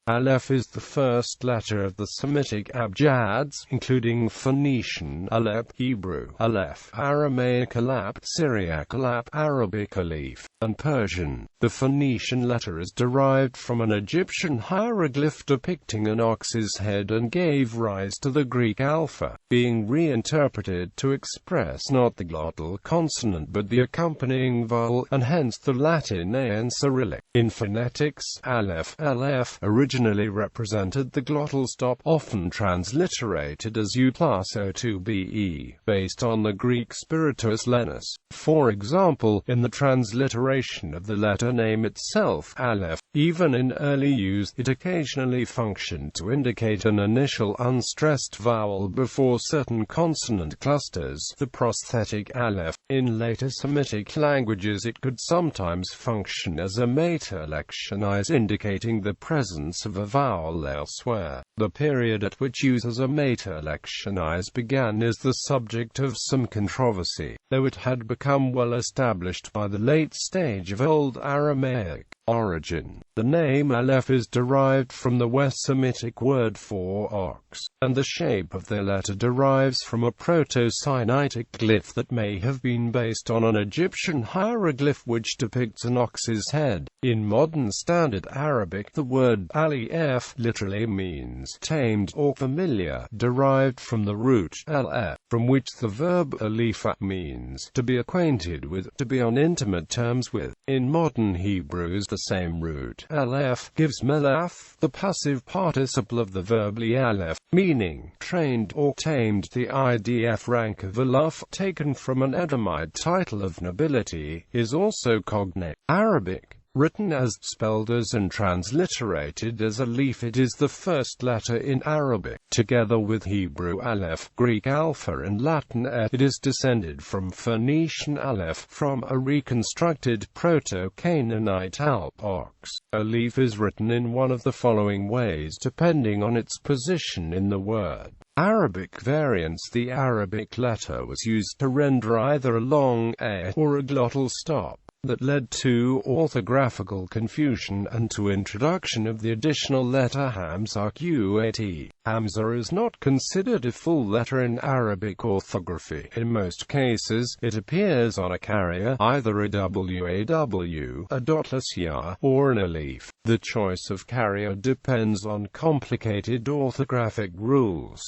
Aleph is the first letter of the Semitic abjads, including Phoenician Ālep, Hebrew Aleph, Aramaic Ālap, Syriac Ālap, Arabic Alif, and Persian. The Phoenician letter is derived from an Egyptian hieroglyph depicting an ox's head and gave rise to the Greek alpha, being reinterpreted to express not the glottal consonant but the accompanying vowel, and hence the Latin A and Cyrillic. In phonetics, Aleph, Ālef, originally represented the glottal stop, often transliterated as U+O2BE, based on the Greek spiritus lenis. For example, in the transliteration of the letter name itself, Aleph, even in early use, it occasionally functioned to indicate an initial unstressed vowel before certain consonant clusters, the prosthetic Aleph. In later Semitic languages it could sometimes function as a meta-lectionise, indicating the presence of a vowel elsewhere. The period at which use as a meta-lectionise began is the subject of some controversy, though it had become well established by the late stage of Old Aramaic origin. The name Aleph is derived from the West Semitic word for ox, and the shape of the letter derives from a Proto-Sinaitic glyph that may have been based on an Egyptian hieroglyph which depicts an ox's head. In modern Standard Arabic, the word Ālef literally means tamed or familiar, derived from the root āleph, from which the verb ālefa means to be acquainted with, to be on intimate terms with. In modern Hebrews, the same root Aleph gives melaf, the passive participle of the verb li'alef, meaning trained or tamed. The idf rank of Alaf, taken from an Edomite title of nobility, is also cognate. Arabic, written as, spelled as and transliterated as Alif, it is the first letter in Arabic. Together with Hebrew Aleph, Greek Alpha and Latin A, it is descended from Phoenician Ālep, from a reconstructed Proto-Canaanite Alp ox. Alif is written in one of the following ways depending on its position in the word. Arabic variants. The Arabic letter was used to render either a long A or a glottal stop. That led to orthographical confusion and to introduction of the additional letter hamza qat. Hamza is not considered a full letter in Arabic orthography. In most cases, it appears on a carrier, either a waw, a dotless ya, or an alif. The choice of carrier depends on complicated orthographic rules.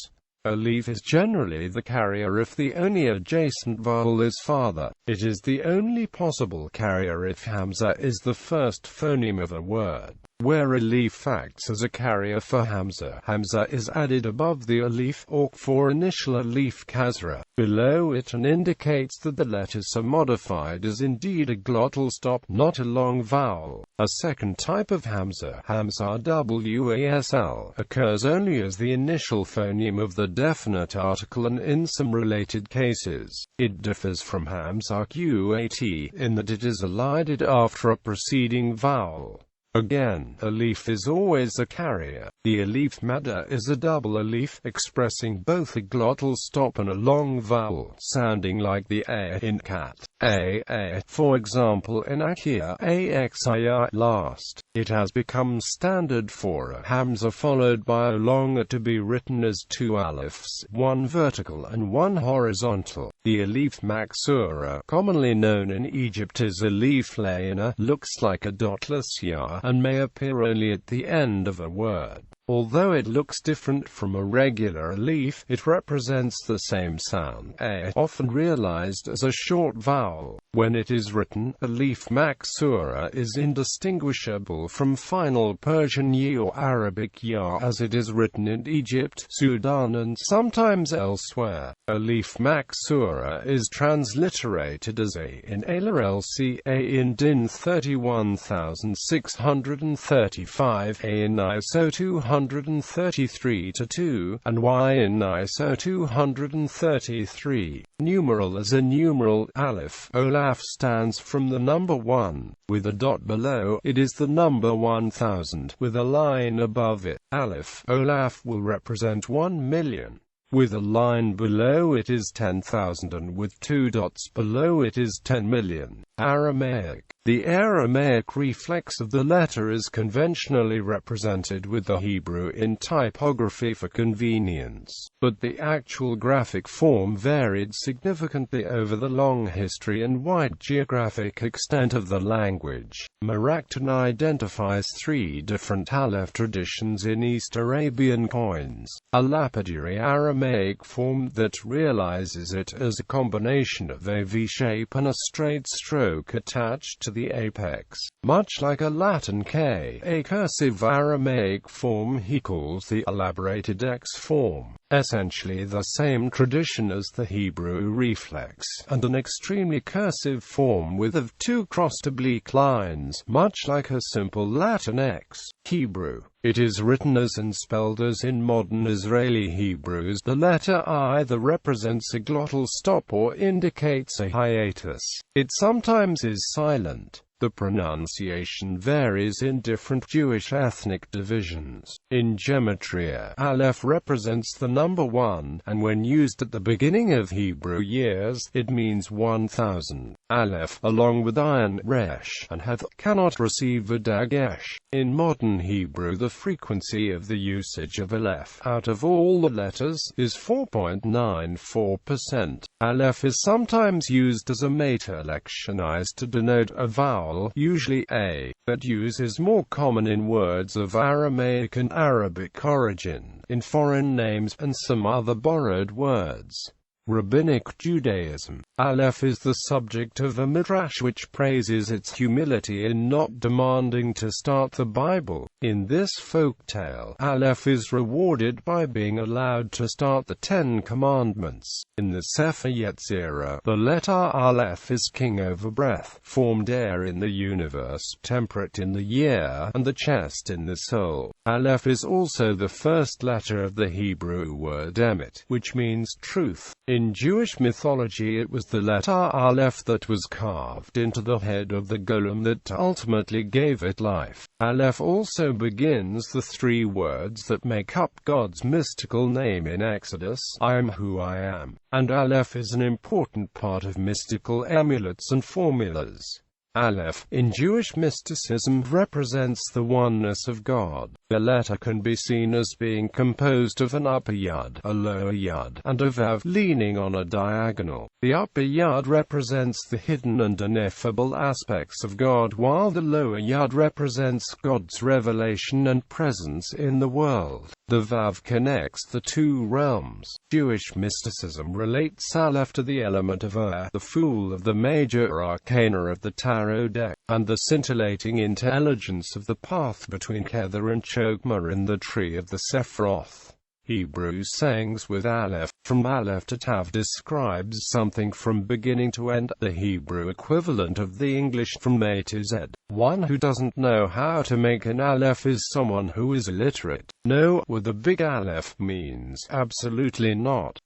Alif is generally the carrier if the only adjacent vowel is father. It is the only possible carrier if hamza is the first phoneme of a word. Where alif acts as a carrier for hamza, hamza is added above the alif, or for initial alif kasra, below it, and indicates that the letters are modified as indeed a glottal stop, not a long vowel. A second type of hamza, hamza wasl, occurs only as the initial phoneme of the definite article, and in some related cases, it differs from hamza qat in that it is elided after a preceding vowel. Again, alif is always a carrier. The alif madda is a double alif, expressing both a glottal stop and a long vowel, sounding like the a in cat. A, for example in akia, axia, last. It has become standard for a hamza followed by a long a to be written as two ālefs, one vertical and one horizontal. The alif maksura, commonly known in Egypt as alif layina, looks like a dotless ya, and may appear only at the end of a word. Although it looks different from a regular alif, it represents the same sound, a, often realized as a short vowel. When it is written, alif maksura is indistinguishable from final Persian yi or Arabic ya as it is written in Egypt, Sudan and sometimes elsewhere. Alif maksura is transliterated as a in Alalc, a in Din 31635, a in ISO 233-2, and y in ISO 233. Numeral as a numeral, Aleph, Olaf stands from the number 1, with a dot below it is the number 1000, with a line above it. Aleph, Olaf will represent 1 million. With a line below it is 10,000 and with two dots below it is 10 million. Aramaic. The Aramaic reflex of the letter is conventionally represented with the Hebrew in typography for convenience, but the actual graphic form varied significantly over the long history and wide geographic extent of the language. Maracton identifies three different Aleph traditions in East Arabian coins: a lapidary Aramaic form that realizes it as a combination of a V-shape and a straight stroke attached to the apex, much like a Latin K. A cursive Aramaic form he calls the elaborated X form, essentially the same tradition as the Hebrew reflex, and an extremely cursive form with of two crossed oblique lines, much like a simple Latin X. Hebrew. It is written as and spelled as in modern Israeli Hebrews. The letter I either represents a glottal stop or indicates a hiatus. It sometimes is silent. The pronunciation varies in different Jewish ethnic divisions. In Gematria, Aleph represents the number 1, and when used at the beginning of Hebrew years, it means 1000. Aleph, along with ayin, resh, and hath, cannot receive a dagesh. In modern Hebrew, the frequency of the usage of Aleph out of all the letters is 4.94%. Aleph is sometimes used as a mater lectionized to denote a vowel, usually a, but use is more common in words of Aramaic and Arabic origin, in foreign names, and some other borrowed words. Rabbinic Judaism. Aleph is the subject of a midrash which praises its humility in not demanding to start the Bible. In this folktale, Aleph is rewarded by being allowed to start the 10 Commandments. In the Sefer Yetzirah, the letter Aleph is king over breath, formed air in the universe, temperate in the year, and the chest in the soul. Aleph is also the first letter of the Hebrew word emet, which means truth. In Jewish mythology, it was the letter Aleph that was carved into the head of the golem that ultimately gave it life. Aleph also begins the 3 words that make up God's mystical name in Exodus, I am who I am, and Aleph is an important part of mystical amulets and formulas. Aleph, in Jewish mysticism, represents the oneness of God. The letter can be seen as being composed of an upper yud, a lower yud, and a vav, leaning on a diagonal. The upper yud represents the hidden and ineffable aspects of God, while the lower yud represents God's revelation and presence in the world. The vav connects the 2 realms. Jewish mysticism relates Aleph to the element of the fool of the major arcana of the tarot deck, and the scintillating intelligence of the path between Kether and Chokmah in the tree of the Sephiroth. Hebrew sayings with Aleph, from Aleph to Tav, describes something from beginning to end, the Hebrew equivalent of the English from A to Z. One who doesn't know how to make an Aleph is someone who is illiterate. No, with a big Aleph means absolutely not.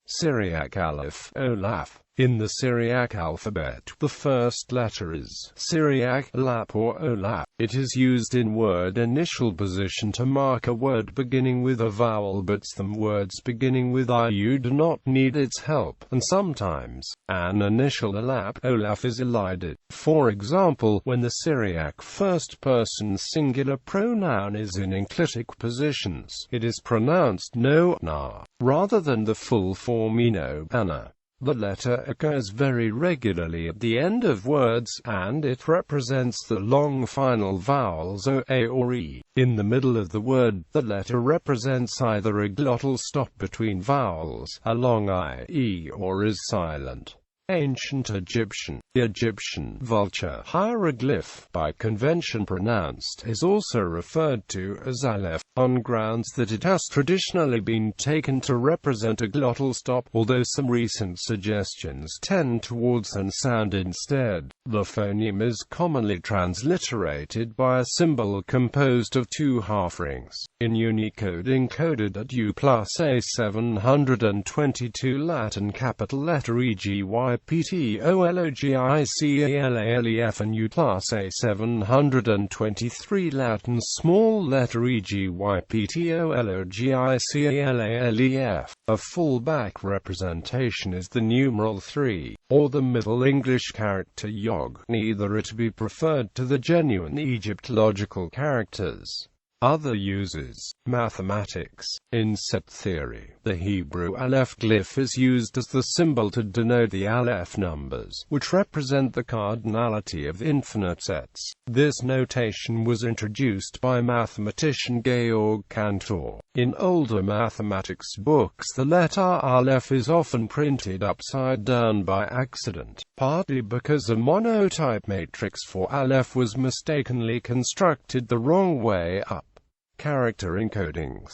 Syriac Aleph, o'laf. In the Syriac alphabet, the first letter is Syriac Ālap or o'laf. It is used in word initial position to mark a word beginning with a vowel, but some words beginning with IU do not need its help, and sometimes an initial Ālap, o'laf is elided. For example, when the Syriac first-person singular pronoun is in enclitic positions, it is pronounced no, na, rather than the full form eno, ana. The letter occurs very regularly at the end of words, and it represents the long final vowels o, a or e. In the middle of the word, the letter represents either a glottal stop between vowels, a long I, e, or is silent. Ancient Egyptian. The Egyptian vulture hieroglyph, by convention pronounced, is also referred to as Aleph, on grounds that it has traditionally been taken to represent a glottal stop, although some recent suggestions tend towards an sound instead. The phoneme is commonly transliterated by a symbol composed of two half-rings. In Unicode encoded at U+A 722 Latin capital letter EGYPTOLOGICALALEF and U+A 723 Latin small letter EGYPTOLOGICALALEF. A fallback representation is the numeral 3, or the Middle English character yog, neither it be preferred to the genuine Egyptological characters. Other uses. Mathematics. In set theory, the Hebrew Aleph glyph is used as the symbol to denote the Aleph numbers, which represent the cardinality of infinite sets. This notation was introduced by mathematician Georg Cantor. In older mathematics books, the letter Aleph is often printed upside down by accident, partly because a monotype matrix for Aleph was mistakenly constructed the wrong way up. Character encodings.